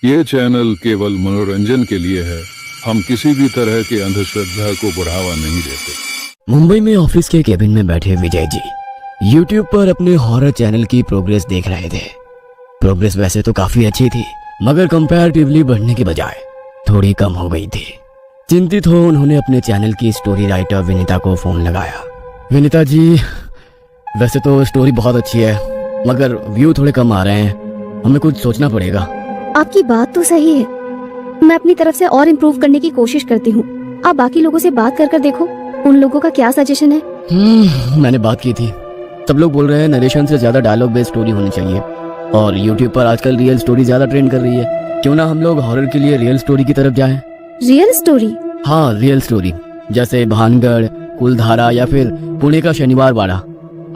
ये चैनल केवल मनोरंजन के लिए है। हम किसी भी तरह की अंधश्रद्धा को बढ़ावा नहीं देते। मुंबई में ऑफिस के केबिन में बैठे विजय जी यूट्यूब पर अपने हॉरर चैनल की प्रोग्रेस देख रहे थे। प्रोग्रेस वैसे तो काफी अच्छी थी, मगर कंपैरेटिवली बढ़ने की बजाय थोड़ी कम हो गई थी। चिंतित हो उन्होंने अपने चैनल की स्टोरी राइटर विनीता को फोन लगाया। विनीता जी, वैसे तो स्टोरी बहुत अच्छी है, मगर व्यू थोड़े कम आ रहे हैं, हमें कुछ सोचना पड़ेगा। आपकी बात तो सही है, मैं अपनी तरफ से और इम्प्रूव करने की कोशिश करती हूँ। आप बाकी लोगों से बात कर देखो, उन लोगों का क्या सजेशन है। मैंने बात की थी, सब लोग बोल रहे हैं नरेशन से ज्यादा डायलॉग बेस्ड स्टोरी होनी चाहिए, और यूट्यूब पर आजकल रियल स्टोरी ज्यादा ट्रेंड कर रही है। क्यों ना हम लोग हॉरर के लिए रियल स्टोरी की तरफ जाएं? Real story? हाँ, रियल स्टोरी, जैसे भानगढ़, कुलधारा या फिर पुणे का शनिवार वाड़ा।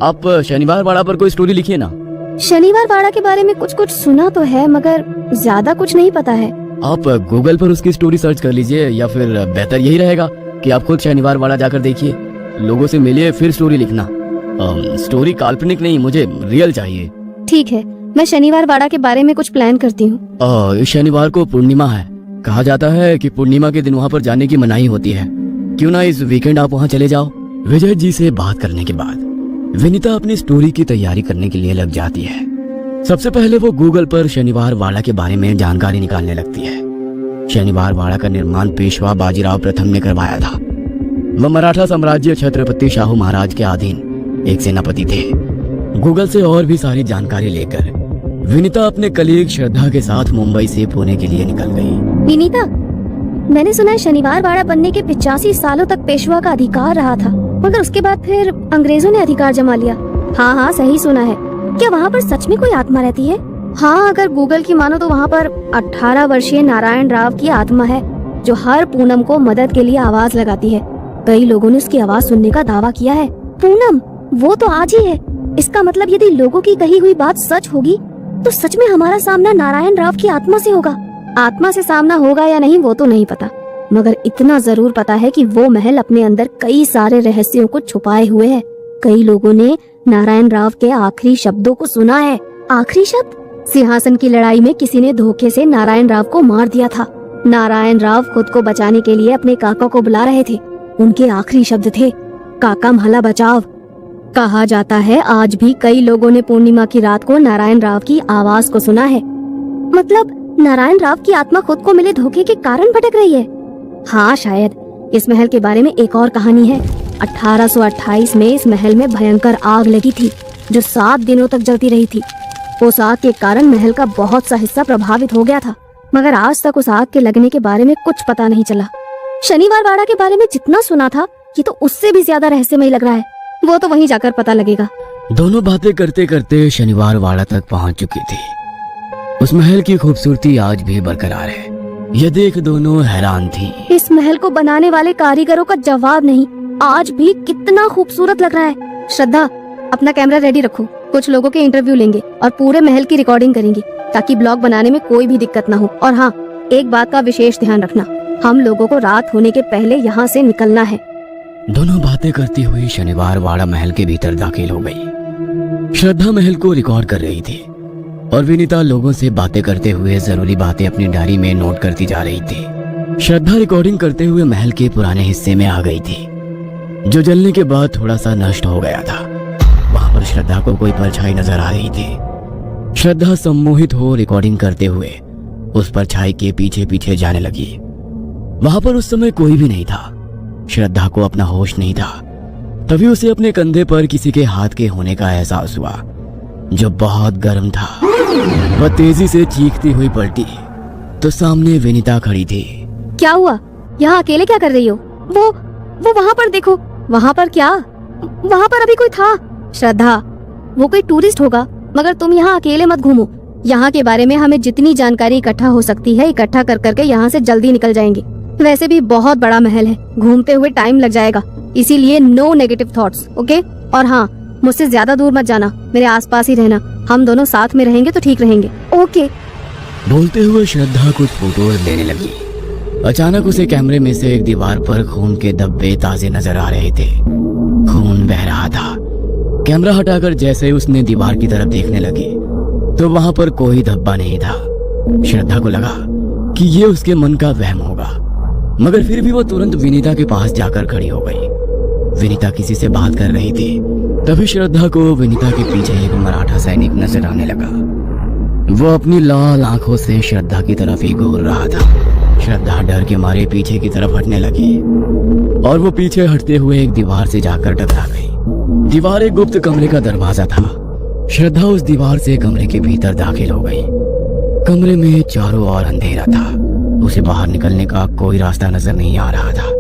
आप शनिवार वाड़ा पर कोई स्टोरी लिखिए ना। शनिवार वाड़ा के बारे में कुछ सुना तो है, मगर ज्यादा कुछ नहीं पता है। आप गूगल पर उसकी स्टोरी सर्च कर लीजिए, या फिर बेहतर यही रहेगा कि आप खुद शनिवार वाड़ा जाकर देखिए, लोगों से मिलिए, फिर स्टोरी लिखना। स्टोरी काल्पनिक नहीं, मुझे रियल चाहिए। ठीक है, मैं शनिवार वाड़ा के बारे में कुछ प्लान करती हूँ। इस शनिवार को पूर्णिमा है, कहा जाता है कि पूर्णिमा के दिन वहाँ पर जाने की मनाही होती है। क्यों ना इस वीकेंड आप वहाँ चले जाओ। विजय जी से बात करने के बाद विनीता अपनी स्टोरी की तैयारी करने के लिए लग जाती है। सबसे पहले वो गूगल पर शनिवार वाड़ा के बारे में जानकारी निकालने लगती है। शनिवार वाड़ा का निर्माण पेशवा बाजीराव प्रथम ने करवाया था। वह मराठा साम्राज्य छत्रपति शाहू महाराज के अधीन एक सेनापति थे। गूगल से और भी सारी जानकारी लेकर विनीता अपने कलीग श्रद्धा के साथ मुंबई से पुणे के लिए निकल गई। विनीता, मैंने सुना है शनिवार वाड़ा बनने के 85 सालों तक पेशवा का अधिकार रहा था, मगर उसके बाद फिर अंग्रेजों ने अधिकार जमा लिया। हाँ, सही सुना है। क्या वहाँ पर सच में कोई आत्मा रहती है? हाँ, अगर गूगल की मानो तो वहाँ पर 18 वर्षीय नारायण राव की आत्मा है, जो हर पूनम को मदद के लिए आवाज लगाती है। कई लोगों ने उसकी आवाज सुनने का दावा किया है। पूनम, वो तो आज ही है। इसका मतलब यदि लोगों की कही हुई बात सच होगी, तो सच में हमारा सामना नारायण राव की आत्मा से होगा। आत्मा से सामना होगा या नहीं वो तो नहीं पता, मगर इतना जरूर पता है कि वो महल अपने अंदर कई सारे रहस्यों को छुपाए हुए है। कई लोगों ने नारायण राव के आखिरी शब्दों को सुना है। आखिरी शब्द? सिंहासन की लड़ाई में किसी ने धोखे से नारायण राव को मार दिया था। नारायण राव खुद को बचाने के लिए अपने काका को बुला रहे थे। उनके आखिरी शब्द थे, काका म्हाला बचाव। कहा जाता है आज भी कई लोगों ने पूर्णिमा की रात को नारायण राव की आवाज को सुना है। मतलब नारायण राव की आत्मा खुद को मिले धोखे के कारण भटक रही है। हाँ, शायद। इस महल के बारे में एक और कहानी है। 1828 में इस महल में भयंकर आग लगी थी, जो 7 दिनों तक जलती रही थी। उस आग के कारण महल का बहुत सा हिस्सा प्रभावित हो गया था, मगर आज तक उस आग के लगने के बारे में कुछ पता नहीं चला। शनिवार वाड़ा के बारे में जितना सुना था, ये तो उससे भी ज्यादा रहस्यमय लग रहा है। वो तो वहीं जाकर पता लगेगा। दोनों बातें करते करते शनिवार वाड़ा तक पहुंच चुकी थी। उस महल की खूबसूरती आज भी बरकरार है। यह देख दोनों हैरान थी। इस महल को बनाने वाले कारीगरों का जवाब नहीं, आज भी कितना खूबसूरत लग रहा है। श्रद्धा, अपना कैमरा रेडी रखो, कुछ लोगों के इंटरव्यू लेंगे और पूरे महल की रिकॉर्डिंग करेंगे, ताकि ब्लॉग बनाने में कोई भी दिक्कत ना हो। और हाँ, एक बात का विशेष ध्यान रखना, हम लोगों को रात होने के पहले यहाँ से निकलना है। दोनों बातें करती हुई शनिवार वाड़ा महल के भीतर दाखिल हो गई। श्रद्धा महल को रिकॉर्ड कर रही थी और विनीता लोगों से बातें करते हुए जरूरी बातें अपनी डायरी में नोट करती जा रही थी। श्रद्धा रिकॉर्डिंग करते हुए महल के पुराने हिस्से में आ गई थी, जो जलने के बाद थोड़ा सा नष्ट हो गया था। वहां पर श्रद्धा को कोई परछाई नजर आ रही थी। श्रद्धा सम्मोहित हो रिकॉर्डिंग करते हुए उस परछाई के पीछे पीछे जाने लगी। वहां पर उस समय कोई भी नहीं था। श्रद्धा को अपना होश नहीं था। तभी उसे अपने कंधे पर किसी के हाथ के होने का एहसास हुआ, जो बहुत गर्म था। वह तेजी से चीखती हुई पलटी तो सामने विनीता खड़ी थी। क्या हुआ? यहाँ अकेले क्या कर रही हो? वो वहाँ पर देखो। वहाँ पर क्या? वहाँ पर अभी कोई था। श्रद्धा, वो कोई टूरिस्ट होगा, मगर तुम यहाँ अकेले मत घूमो। यहाँ के बारे में हमें जितनी जानकारी इकट्ठा हो सकती है इकट्ठा कर करके यहाँ से जल्दी निकल जाएंगे। वैसे भी बहुत बड़ा महल है, घूमते हुए टाइम लग जाएगा, इसीलिए नो नेगेटिव थॉट्स, ओके? और हाँ, मुझसे ज्यादा दूर मत जाना, मेरे आसपास ही रहना। हम दोनों साथ में रहेंगे तो ठीक रहेंगे, ओके? बोलते हुए श्रद्धा कुछ फोटोज लेने लगी। अचानक उसे कैमरे में से एक दीवार पर खून के धब्बे ताजे नजर आ रहे थे। खून बह रहा था। कैमरा हटाकर जैसे उसने दीवार की तरफ देखने लगी तो वहां पर कोई धब्बा नहीं था। श्रद्धा को लगा कि ये उसके मन का वहम होगा, मगर फिर भी वो तुरंत विनीता के पास जाकर खड़ी हो गई। विनीता किसी से बात कर रही थी। तभी श्रद्धा को विनीता के पीछे एक मराठा सैनिक नजर आने लगा। वो अपनी लाल आंखों से श्रद्धा की तरफ ही घूर रहा था। श्रद्धा डर के मारे पीछे की तरफ हटने लगी और वो पीछे हटते हुए एक दीवार से जाकर टकरा गई। दीवार एक गुप्त कमरे का दरवाजा था। श्रद्धा उस दीवार से कमरे के भीतर दाखिल हो गई। कमरे में चारों ओर अंधेरा था। उसे बाहर निकलने का कोई रास्ता नजर नहीं आ रहा था।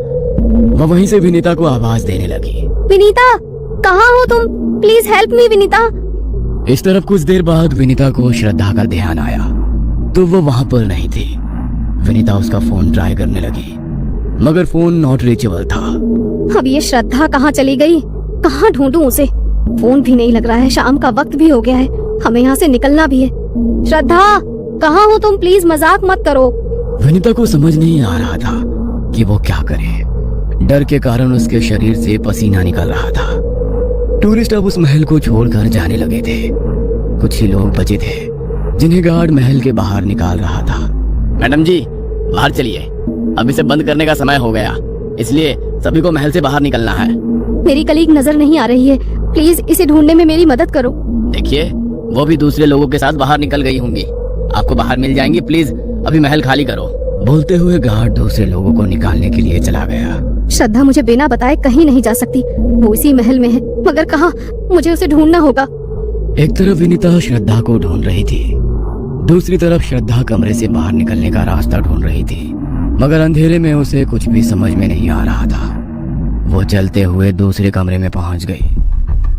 वह वहीं से विनीता को आवाज देने लगी। विनीता, कहाँ हो तुम? Please help me Vinita. इस तरफ कुछ देर बाद विनीता को श्रद्धा का ध्यान आया तो वो वहां पर नहीं थी। विनीता उसका फोन ट्राई करने लगी मगर फोन नॉट रीचेबल था। अब ये श्रद्धा कहाँ चली गई? कहाँ ढूंढूं उसे? फोन भी नहीं लग रहा है। शाम का वक्त भी हो गया है, हमें यहाँ से निकलना भी है। श्रद्धा, कहाँ हो तुम? प्लीज मजाक मत करो। विनीता को समझ नहीं आ रहा था कि वो क्या करे। डर के कारण उसके शरीर से पसीना निकल रहा था। टूरिस्ट अब उस महल को छोड़कर जाने लगे थे। कुछ ही लोग बचे थे जिन्हें गार्ड महल के बाहर निकाल रहा था। मैडम जी, बाहर चलिए, अब इसे बंद करने का समय हो गया, इसलिए सभी को महल से बाहर निकलना है। मेरी कलीग नजर नहीं आ रही है, प्लीज इसे ढूंढने में मेरी मदद करो। देखिए, वो भी दूसरे लोगों के साथ बाहर निकल गई होंगी, आपको बाहर मिल जाएंगी, प्लीज अभी महल खाली करो। बोलते हुए गार्ड दूसरे लोगों को निकालने के लिए चला गया। श्रद्धा मुझे बिना बताए कहीं नहीं जा सकती। वो इसी महल में है, मगर कहाँ? मुझे उसे ढूंढना होगा। एक तरफ विनीता श्रद्धा को ढूंढ रही थी, दूसरी तरफ श्रद्धा कमरे से बाहर निकलने का रास्ता ढूंढ रही थी, मगर अंधेरे में उसे कुछ भी समझ में नहीं आ रहा था। वो चलते हुए दूसरे कमरे में पहुंच गई,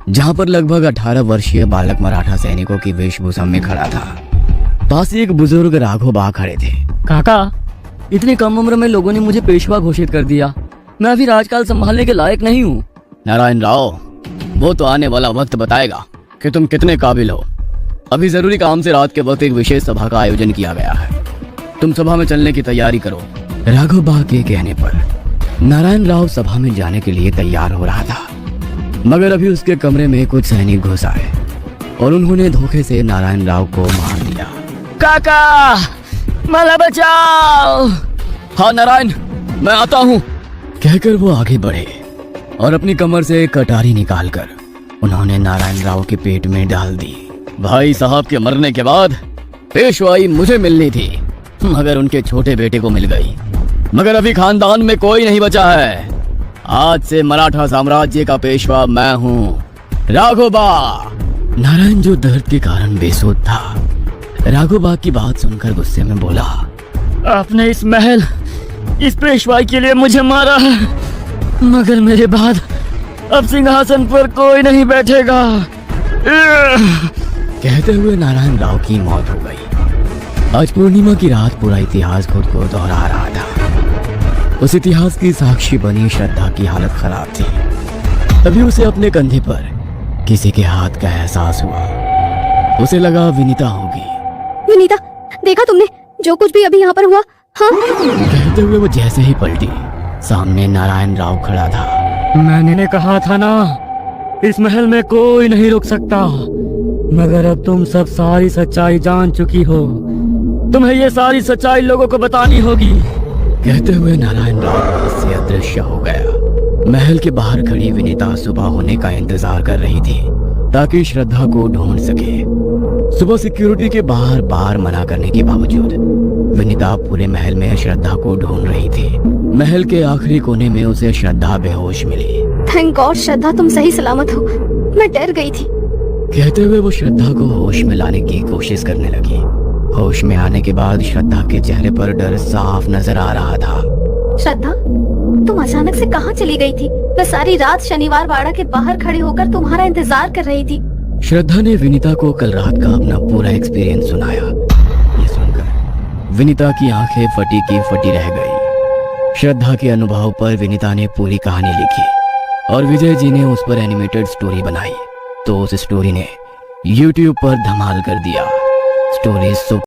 जहां पर लगभग 18 वर्षीय बालक मराठा सैनिकों की वेशभूषा में खड़ा था। पास ही एक बुजुर्ग राघव बा खड़े थे। काका, इतनी कम उम्र में लोगों ने मुझे पेशवा घोषित कर दिया। मैं अभी राजकाल संभालने के लायक नहीं हूँ। नारायण राव, वो तो आने वाला वक्त बताएगा कि तुम कितने काबिल हो। अभी जरूरी काम से रात के वक्त एक विशेष सभा का आयोजन किया गया है, तुम सभा में चलने की तैयारी करो। राघव बा के कहने पर नारायण राव सभा में जाने के लिए तैयार हो रहा था, मगर अभी उसके कमरे में कुछ सैनिक घुस आए और उन्होंने धोखे से नारायण राव को मार दिया। काका, मला बचाओ। हाँ नारायण, मैं आता हूँ, कहकर वो आगे बढ़े और अपनी कमर से एक कटारी निकालकर उन्होंने नारायण राव के पेट में डाल दी। भाई साहब के मरने के बाद पेशवाई मुझे मिलनी थी, मगर उनके छोटे बेटे को मिल गई। मगर अभी खानदान में कोई नहीं बचा है। आज से मराठा साम्राज्य का पेशवा मैं हूँ, राघव बा। नारायण जो दर्द के कारण बेसुध था, राघव बा की बात सुनकर गुस्से में बोला, आपने इस महल, इस पेशवाई के लिए मुझे मारा है, मगर मेरे बाद अब सिंहासन पर कोई नहीं बैठेगा। कहते हुए नारायण राव की मौत हो गई। आज पूर्णिमा की रात पूरा इतिहास खुद को दोहरा रहा था। उस इतिहास की साक्षी बनी श्रद्धा की हालत खराब थी। तभी उसे अपने कंधे पर किसी के हाथ का एहसास हुआ। उसे लगा विनीता होगी। विनीता, देखा तुमने जो कुछ भी अभी यहाँ पर हुआ? हाँ? कहते हुए वो जैसे ही पलटी, सामने नारायण राव खड़ा था। मैंने कहा था ना, इस महल में कोई नहीं रुक सकता, मगर अब तुम सब सारी सच्चाई जान चुकी हो। तुम्हें ये सारी सच्चाई लोगों को बतानी होगी। कहते हुए नारायण राव से अदृश्य हो गया। महल के बाहर खड़ी विनीता सुबह होने का इंतजार कर रही थी ताकि श्रद्धा को ढूंढ सके। सुबह सिक्योरिटी के बाहर बार मना करने के बावजूद विनीता पूरे महल में श्रद्धा को ढूंढ रही थी। महल के आखिरी कोने में उसे श्रद्धा बेहोश मिली। थैंक गॉड श्रद्धा, तुम सही सलामत हो। मैं डर गई थी। कहते हुए वो श्रद्धा को होश में लाने की कोशिश करने लगी। होश में आने के बाद श्रद्धा के चेहरे पर डर साफ नजर आ रहा था। श्रद्धा, तुम अचानक से कहाँ चली गई थी? मैं सारी रात शनिवार वाड़ा के बाहर खड़े होकर तुम्हारा इंतजार कर रही थी। श्रद्धा ने विनीता को कल रात का अपना पूरा एक्सपीरियंस सुनाया। ये सुनकर विनीता की आंखें फटी की फटी रह गई। श्रद्धा के अनुभव पर विनीता ने पूरी कहानी लिखी और विजय जी ने उस पर एनिमेटेड स्टोरी बनाई, तो उस स्टोरी ने YouTube पर धमाल कर दिया। Story super